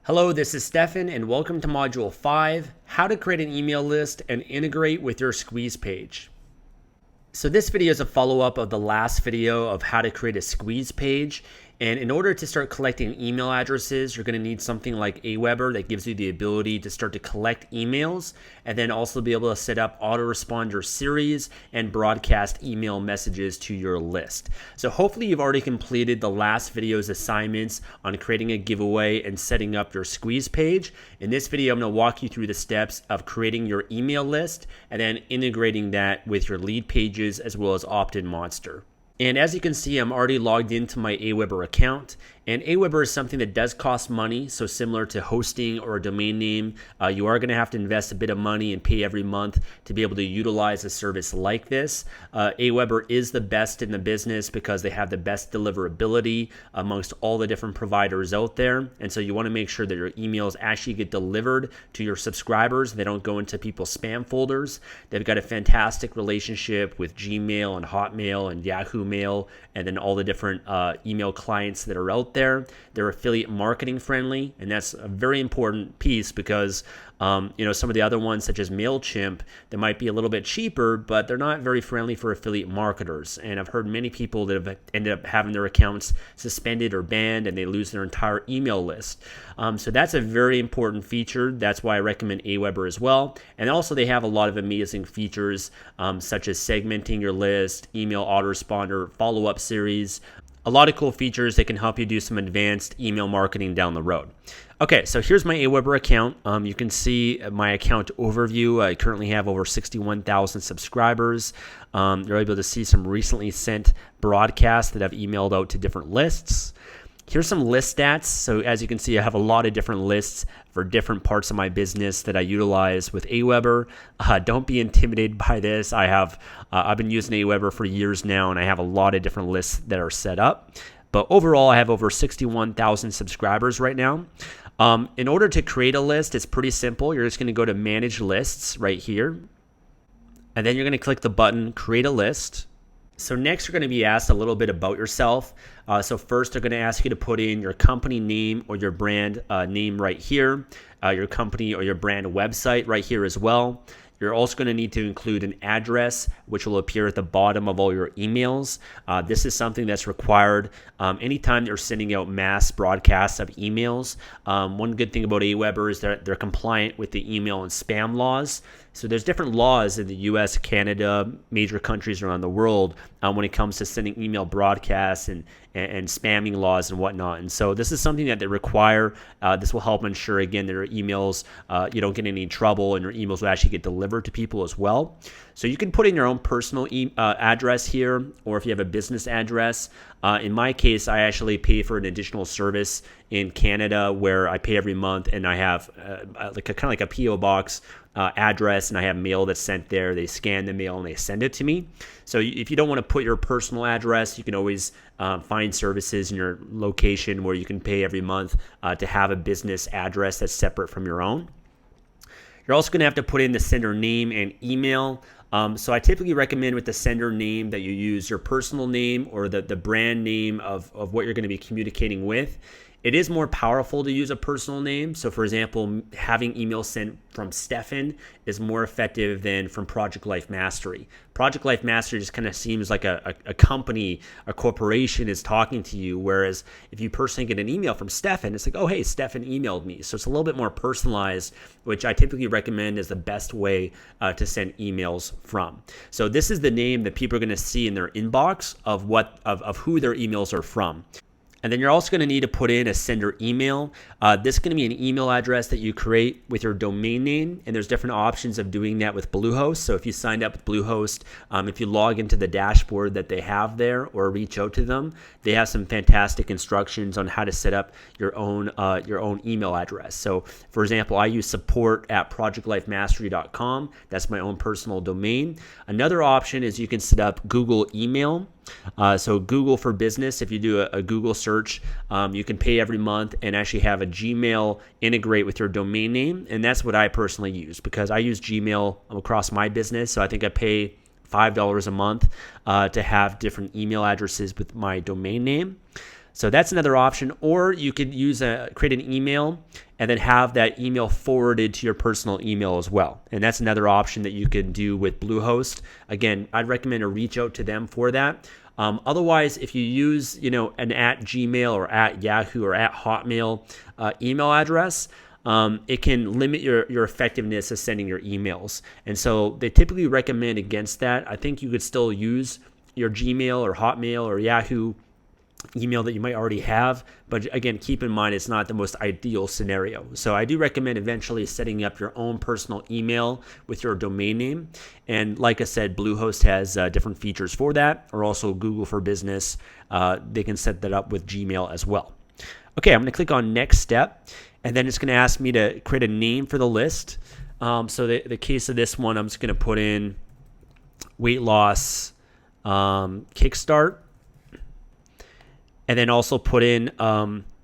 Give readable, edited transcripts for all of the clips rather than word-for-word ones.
Hello, this is Stefan, and welcome to Module 5, How to Create an Email List and Integrate with your Squeeze page. So this video is a follow-up of the last video of how to create a Squeeze page. And in order to start collecting email addresses, you're going to need something like Aweber that gives you the ability to start to collect emails and then also be able to set up autoresponder series and broadcast email messages to your list. So hopefully you've already completed the last video's assignments on creating a giveaway and setting up your Squeeze page. In this video, I'm going to walk you through the steps of creating your email list and then integrating that with your lead pages as well as Opt-in Monster. And as you can see, I'm already logged into my Aweber account. And Aweber is something that does cost money. So similar to hosting or a domain name, you are going to have to invest a bit of money and pay every month to be able to utilize a service like this. Aweber is the best in the business because they have the best deliverability amongst all the different providers out there. And so you want to make sure that your emails actually get delivered to your subscribers. They don't go into people's spam folders. They've got a fantastic relationship with Gmail and Hotmail and Yahoo Mail and then all the different email clients that are out there. They're affiliate marketing friendly, and that's a very important piece because some of the other ones such as MailChimp, they might be a little bit cheaper, but they're not very friendly for affiliate marketers. And I've heard many people that have ended up having their accounts suspended or banned and they lose their entire email list. So that's a very important feature. That's why I recommend Aweber as well. And also they have a lot of amazing features such as segmenting your list, email autoresponder, follow-up series, a lot of cool features that can help you do some advanced email marketing down the road. Okay, so here's my Aweber account. You can see my account overview. I currently have over 61,000 subscribers. You're able to see some recently sent broadcasts that I've emailed out to different lists. Here's some list stats. So as you can see, I have a lot of different lists for different parts of my business that I utilize with Aweber. Don't be intimidated by this. I've been using Aweber for years now, and I have a lot of different lists that are set up. But overall, I have over 61,000 subscribers right now. In order to create a list, it's pretty simple. You're just going to go to Manage Lists right here. And then you're going to click the button Create a List. So next, you're going to be asked a little bit about yourself. So first, they're going to ask you to put in your company name or your brand name right here, your company or your brand website right here as well. You're also going to need to include an address, which will appear at the bottom of all your emails. This is something that's required anytime you're sending out mass broadcasts of emails. One good thing about Aweber is that they're compliant with the email and spam laws. So there's different laws in the US, Canada, major countries around the world when it comes to sending email broadcasts and spamming laws and whatnot. And so this is something that they require. This will help ensure, again, that your emails, you don't get any trouble and your emails will actually get delivered to people as well. So you can put in your own personal address here, or if you have a business address. In my case, I actually pay for an additional service in Canada where I pay every month, and I have kind of like a PO box address, and I have mail that's sent there. They scan the mail and they send it to me. So if you don't want to put your personal address, you can always find services in your location where you can pay every month to have a business address that's separate from your own. You're also going to have to put in the sender name and email. So I typically recommend with the sender name that you use your personal name or the brand name of what you're going to be communicating with. It is more powerful to use a personal name. So for example, having emails sent from Stefan is more effective than from Project Life Mastery. Project Life Mastery just kind of seems like a company, a corporation is talking to you. Whereas if you personally get an email from Stefan, it's like, oh, hey, Stefan emailed me. So it's a little bit more personalized, which I typically recommend is the best way to send emails from. So this is the name that people are going to see in their inbox of who their emails are from. And then you're also going to need to put in a sender email. This is going to be an email address that you create with your domain name, and there's different options of doing that with Bluehost. So if you signed up with Bluehost, if you log into the dashboard that they have there or reach out to them, they have some fantastic instructions on how to set up your own email address. So for example, I use support@projectlifemastery.com. That's my own personal domain. Another option is you can set up Google email. So Google for Business, if you do a Google search, you can pay every month and actually have a Gmail integrate with your domain name. And that's what I personally use because I use Gmail across my business. So I think I pay $5 a month to have different email addresses with my domain name. So that's another option. Or you could create an email and then have that email forwarded to your personal email as well. And that's another option that you can do with Bluehost. Again, I'd recommend to reach out to them for that. Otherwise, if you use, an at Gmail or at Yahoo or at Hotmail email address, it can limit your effectiveness of sending your emails. And so they typically recommend against that. I think you could still use your Gmail or Hotmail or Yahoo email that you might already have, but again, keep in mind it's not the most ideal scenario. So I do recommend eventually setting up your own personal email with your domain name. And like I said, Bluehost has different features for that, or also Google for Business. They can set that up with Gmail as well. Okay, I'm going to click on next step, and then it's going to ask me to create a name for the list. So the case of this one, I'm just going to put in weight loss kickstart. And then also put in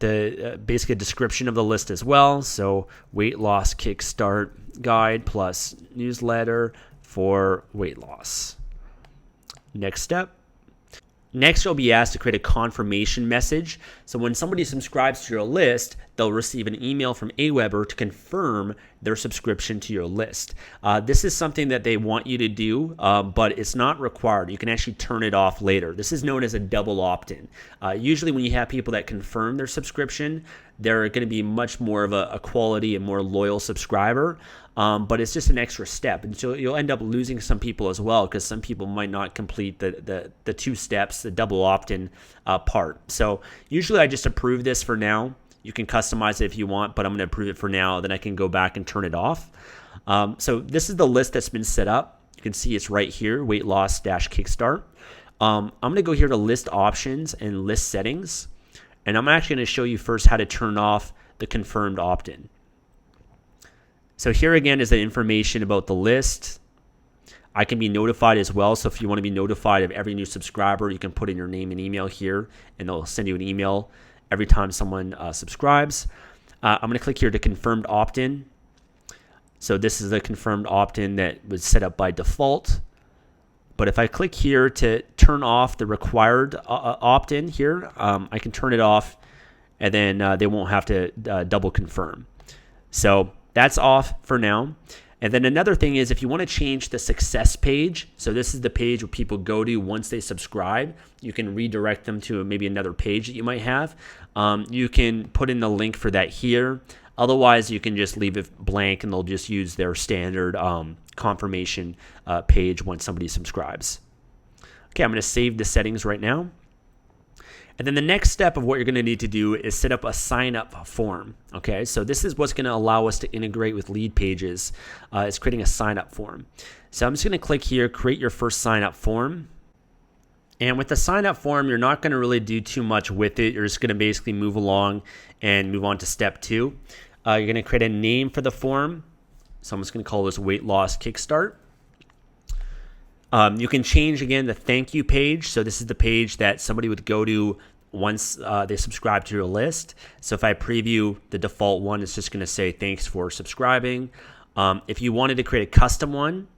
the basically description of the list as well. So weight loss kickstart guide plus newsletter for weight loss. Next step. Next, you'll be asked to create a confirmation message. So when somebody subscribes to your list, they'll receive an email from Aweber to confirm their subscription to your list. This is something that they want you to do, but it's not required. You can actually turn it off later. This is known as a double opt-in. Usually when you have people that confirm their subscription, they're going to be much more of a quality and more loyal subscriber. But it's just an extra step, and so you'll end up losing some people as well, because some people might not complete the two steps, the double opt-in part. So usually I just approve this for now. You can customize it if you want, but I'm going to approve it for now. Then I can go back and turn it off. So this is the list that's been set up. You can see it's right here, weight loss kickstart. I'm going to go here to list options and list settings, and I'm actually going to show you first how to turn off the confirmed opt-in. So here again is the information about the list. I can be notified as well. So if you want to be notified of every new subscriber, you can put in your name and email here, and they'll send you an email every time someone subscribes. I'm going to click here to confirmed opt-in. So this is the confirmed opt-in that was set up by default. But if I click here to turn off the required opt-in here, I can turn it off, and then they won't have to double confirm. So that's off for now. And then another thing is, if you want to change the success page, so this is the page where people go to once they subscribe, you can redirect them to maybe another page that you might have. You can put in the link for that here. Otherwise, you can just leave it blank, and they'll just use their standard confirmation page once somebody subscribes. Okay, I'm going to save the settings right now. And then the next step of what you're going to need to do is set up a sign-up form. Okay, so this is what's going to allow us to integrate with lead pages. It's creating a sign-up form. So I'm just going to click here, create your first sign-up form. And with the sign-up form, you're not going to really do too much with it. You're just going to basically move along and move on to step 2. You're going to create a name for the form. So I'm just going to call this weight loss kickstart. You can change, again, the thank you page. So this is the page that somebody would go to once they subscribe to your list. So if I preview the default one, it's just going to say thanks for subscribing. If you wanted to create a custom one,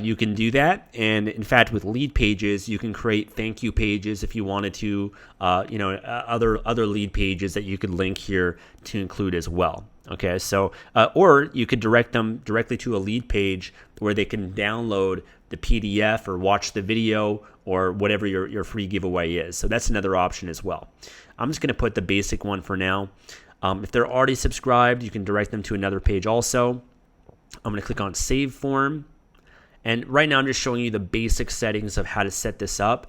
you can do that. And in fact, with lead pages, you can create thank you pages if you wanted to, other lead pages that you could link here to include as well. Okay, so or you could direct them directly to a lead page where they can download the PDF or watch the video or whatever your free giveaway is. So that's another option as well. I'm just going to put the basic one for now. If they're already subscribed, you can direct them to another page also. I'm going to click on Save Form. And right now I'm just showing you the basic settings of how to set this up.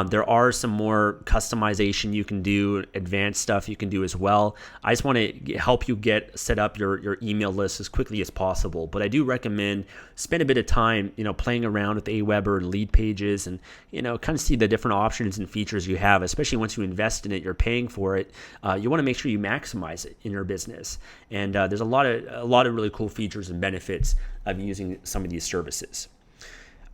There are some more customization you can do, advanced stuff you can do as well. I just want to help you get set up your email list as quickly as possible. But I do recommend spend a bit of time, playing around with Aweber and lead pages, and kind of see the different options and features you have. Especially once you invest in it, you're paying for it. You want to make sure you maximize it in your business. And there's a lot of really cool features and benefits of using some of these services.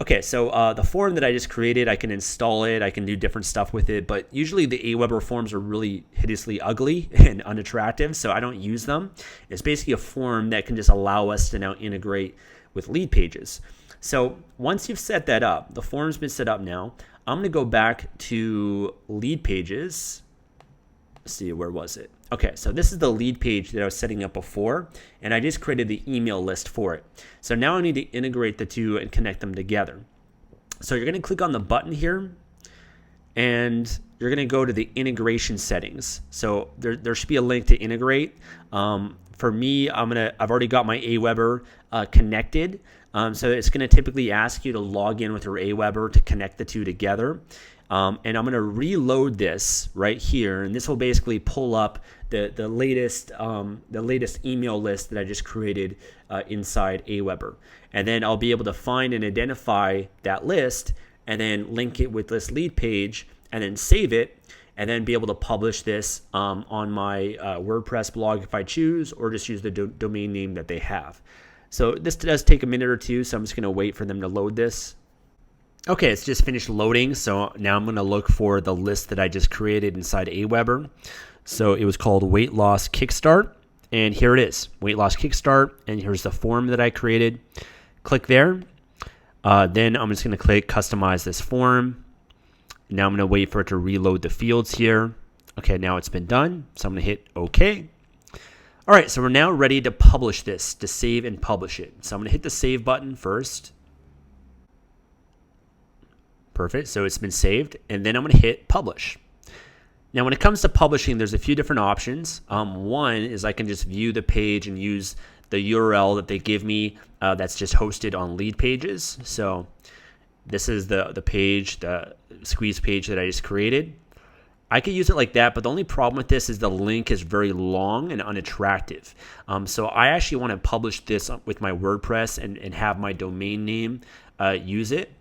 Okay, so the form that I just created, I can install it, I can do different stuff with it, but usually the Aweber forms are really hideously ugly and unattractive, so I don't use them. It's basically a form that can just allow us to now integrate with lead pages. So once you've set that up, the form's been set up now, I'm going to go back to lead pages, Let's see, where was it? Okay, so this is the lead page that I was setting up before, and I just created the email list for it. So now I need to integrate the two and connect them together. So you're going to click on the button here, and you're going to go to the integration settings. So there should be a link to integrate. For me, I've already got my Aweber connected. So it's going to typically ask you to log in with your Aweber to connect the two together. And I'm going to reload this right here, and this will basically pull up the latest email list that I just created inside Aweber. And then I'll be able to find and identify that list, and then link it with this lead page, and then save it, and then be able to publish this on my WordPress blog if I choose, or just use the domain name that they have. So this does take a minute or two, so I'm just going to wait for them to load this. Okay, it's just finished loading, so now I'm going to look for the list that I just created inside Aweber. So it was called Weight Loss Kickstart, and here it is, Weight Loss Kickstart, and here's the form that I created. Click there. Then I'm just going to click Customize this form. Now I'm going to wait for it to reload the fields here. Okay, now it's been done, so I'm going to hit OK. All right, so we're now ready to publish this, to save and publish it. So I'm going to hit the Save button first. Perfect, so it's been saved, and then I'm going to hit Publish. Now when it comes to publishing, there's a few different options. One is I can just view the page and use the URL that they give me that's just hosted on lead pages. So this is the page, the squeeze page that I just created. I could use it like that, but the only problem with this is the link is very long and unattractive. So I actually want to publish this with my WordPress and have my domain name use it.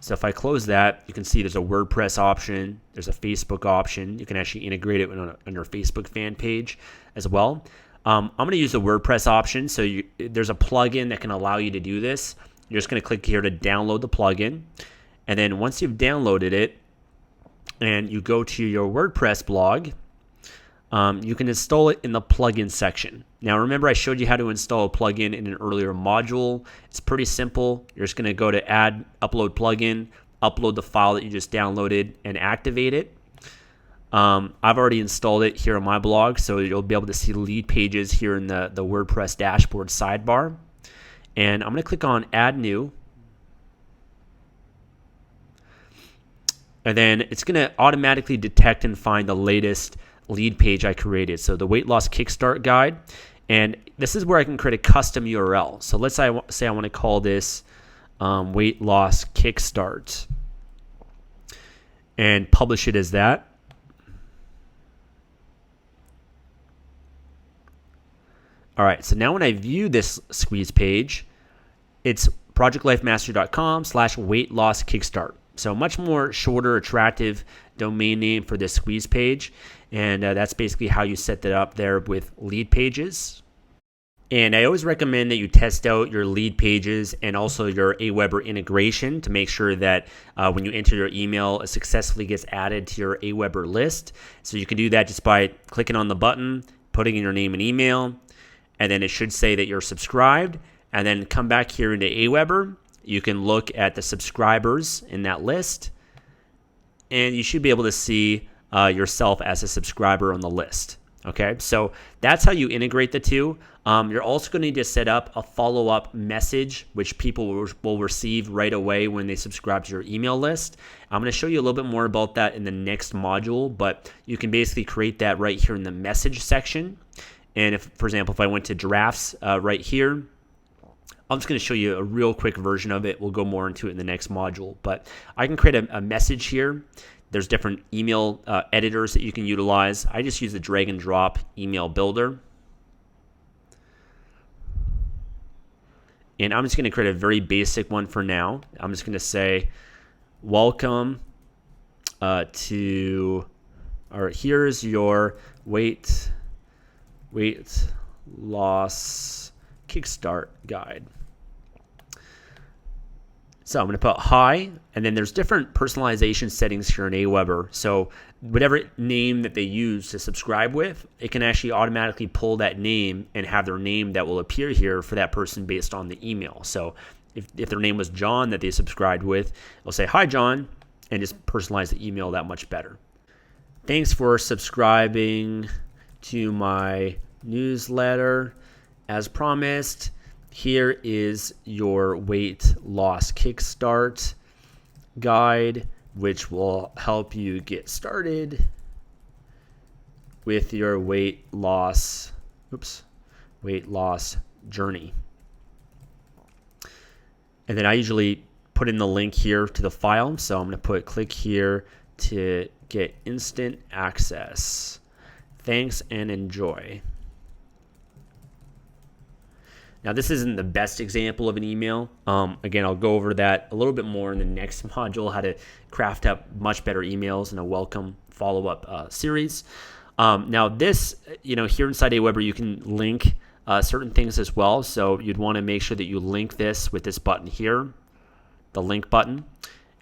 So if I close that, you can see there's a WordPress option, there's a Facebook option. You can actually integrate it on your Facebook fan page as well. I'm going to use the WordPress option. So there's a plugin that can allow you to do this. You're just going to click here to download the plugin. And then once you've downloaded it and you go to your WordPress blog, you can install it in the plugin section. Now remember, I showed you how to install a plugin in an earlier module. It's pretty simple. You're just going to go to Add, Upload Plugin, upload the file that you just downloaded, and activate it. I've already installed it here on my blog, so you'll be able to see lead pages here in the WordPress dashboard sidebar. And I'm going to click on Add New. And then it's going to automatically detect and find the latest lead page I created. So the Weight Loss Kickstart guide. And this is where I can create a custom URL. So let's say I want to call this Weight Loss Kickstart and publish it as that. All right, so now when I view this squeeze page, it's projectlifemastery.com/weight loss kickstart. So much more shorter, attractive domain name for this squeeze page. And that's basically how you set that up there with lead pages. And I always recommend that you test out your lead pages and also your Aweber integration to make sure that when you enter your email, it successfully gets added to your Aweber list. So you can do that just by clicking on the button, putting in your name and email, and then it should say that you're subscribed. And then come back here into Aweber. You can look at the subscribers in that list, and you should be able to see yourself as a subscriber on the list. Okay, so that's how you integrate the two. You're also going to need to set up a follow-up message, which people will receive right away when they subscribe to your email list. I'm going to show you a little bit more about that in the next module, but you can basically create that right here in the message section. And if, for example, if I went to drafts right here, I'm just going to show you a real quick version of it. We'll go more into it in the next module. But I can create a message here. There's different email editors that you can utilize. I just use the drag and drop email builder. And I'm just going to create a very basic one for now. I'm just going to say, welcome to, or here's your weight loss kickstart guide. So I'm going to put hi, and then there's different personalization settings here in Aweber. So whatever name that they use to subscribe with, it can actually automatically pull that name and have their name that will appear here for that person based on the email. So if their name was John that they subscribed with, it'll say, hi, John, and just personalize the email that much better. Thanks for subscribing to my newsletter. As promised, here is your weight loss kickstart guide, which will help you get started with your weight loss journey. And then I usually put in the link here to the file. So I'm going to click here to get instant access. Thanks and enjoy. Now, this isn't the best example of an email. Again, I'll go over that a little bit more in the next module, how to craft up much better emails in a welcome follow-up series. Now, this, here inside Aweber, you can link certain things as well. So you'd want to make sure that you link this with this button here, the link button,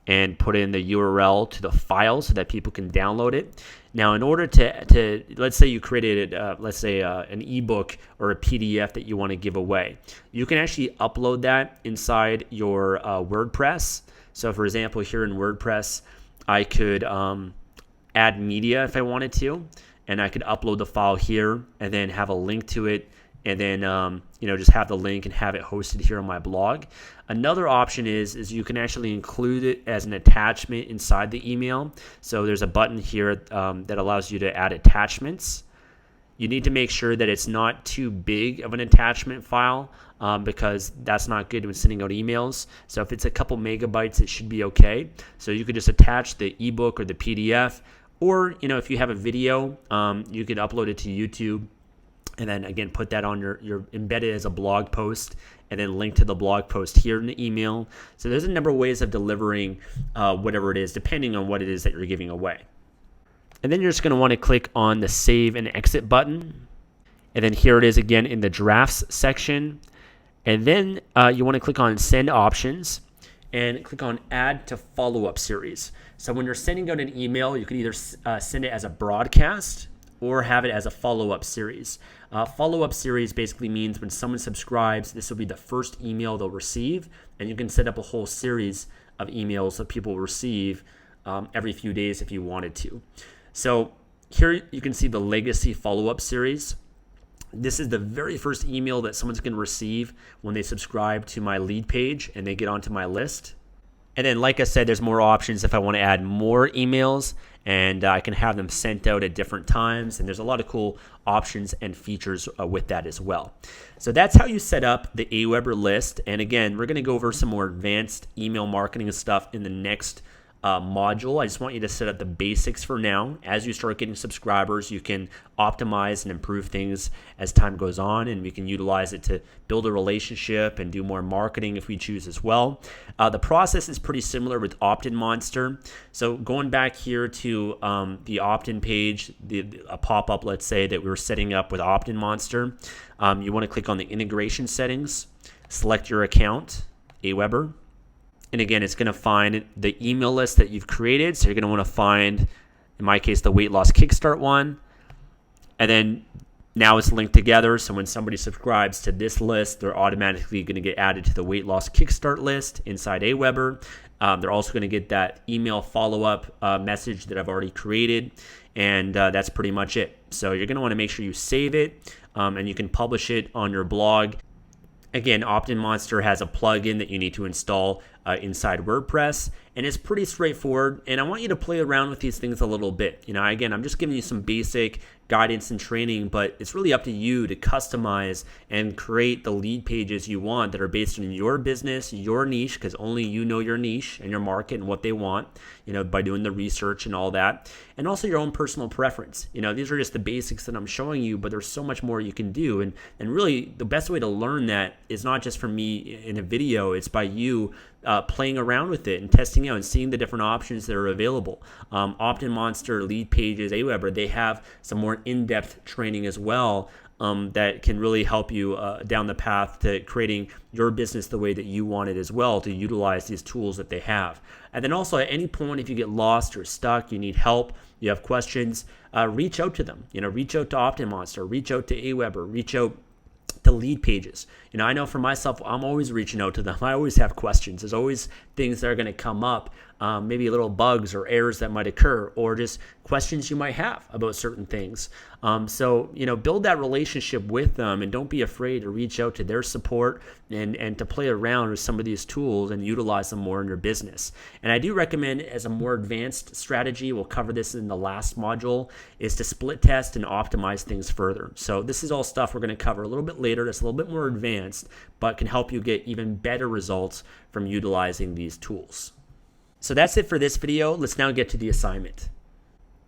and put in the URL to the file so that people can download it. Now, in order to let's say you created, an ebook or a PDF that you want to give away, you can actually upload that inside your WordPress. So, for example, here in WordPress, I could add media if I wanted to, and I could upload the file here and then have a link to it, and then just have the link and have it hosted here on my blog. Another option is you can actually include it as an attachment inside the email. So there's a button here that allows you to add attachments. You need to make sure that it's not too big of an attachment file because that's not good when sending out emails. So if it's a couple megabytes, it should be okay. So you could just attach the ebook or the PDF, or if you have a video, you could upload it to YouTube. And then again, put that on your embedded as a blog post, and then link to the blog post here in the email. So there's a number of ways of delivering whatever it is, depending on what it is that you're giving away. And then you're just going to want to click on the save and exit button. And then here it is again in the drafts section. And then you want to click on send options and click on add to follow-up series. So when you're sending out an email, you can either send it as a broadcast or have it as a follow-up series. Follow-up series basically means when someone subscribes, this will be the first email they'll receive, and you can set up a whole series of emails that people will receive every few days if you wanted to. So here you can see the legacy follow-up series. This is the very first email that someone's going to receive when they subscribe to my lead page and they get onto my list. And then, like I said, there's more options if I want to add more emails, and I can have them sent out at different times. And there's a lot of cool options and features with that as well. So that's how you set up the Aweber list. And again, we're going to go over some more advanced email marketing stuff in the next module. I just want you to set up the basics for now. As you start getting subscribers, you can optimize and improve things as time goes on, and we can utilize it to build a relationship and do more marketing if we choose as well. The process is pretty similar with Opt-in Monster. So going back here to the opt-in page, a pop-up, let's say, that we were setting up with Opt-in Monster, you want to click on the integration settings, select your account, Aweber. And again, it's going to find the email list that you've created. So you're going to want to find, in my case, the weight loss kickstart one. And then now it's linked together. So when somebody subscribes to this list, they're automatically going to get added to the weight loss kickstart list inside Aweber. They're also going to get that email follow-up message that I've already created. And that's pretty much it. So you're going to want to make sure you save it, and you can publish it on your blog. Again, Opt-in Monster has a plugin that you need to install inside WordPress, and it's pretty straightforward. And I want you to play around with these things a little bit. Again, I'm just giving you some basic guidance and training, but it's really up to you to customize and create the lead pages you want that are based on your business, your niche, because only you know your niche and your market and what they want, by doing the research and all that, and also your own personal preference. These are just the basics that I'm showing you, but there's so much more you can do. And really, the best way to learn that is not just from me in a video, it's by you playing around with it and testing out and seeing the different options that are available. Opt-in Monster, Lead Pages, Aweber, they have some more in-depth training as well that can really help you down the path to creating your business the way that you want it as well, to utilize these tools that they have. And then also at any point, if you get lost or stuck, you need help, you have questions, reach out to them. Reach out to Opt-in Monster, reach out to Aweber, reach out to lead pages. I know for myself, I'm always reaching out to them. I always have questions. There's always things that are going to come up, maybe little bugs or errors that might occur, or just questions you might have about certain things. So build that relationship with them, and don't be afraid to reach out to their support and to play around with some of these tools and utilize them more in your business. And I do recommend, as a more advanced strategy, we'll cover this in the last module, is to split test and optimize things further. So this is all stuff we're going to cover a little bit later. That's a little bit more advanced, but can help you get even better results from utilizing these tools. So that's it for this video. Let's now get to the assignment.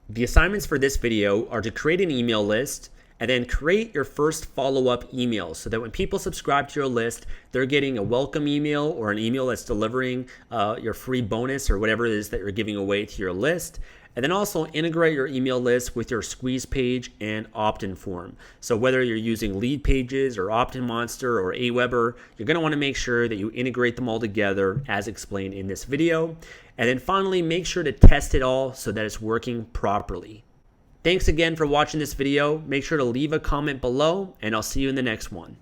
The assignments for this video are to create an email list and then create your first follow-up email so that when people subscribe to your list, they're getting a welcome email or an email that's delivering your free bonus or whatever it is that you're giving away to your list. And then also integrate your email list with your squeeze page and opt-in form. So whether you're using lead pages or opt-in monster or Aweber, you're going to want to make sure that you integrate them all together as explained in this video. And then finally, make sure to test it all so that it's working properly. Thanks again for watching this video. Make sure to leave a comment below, and I'll see you in the next one.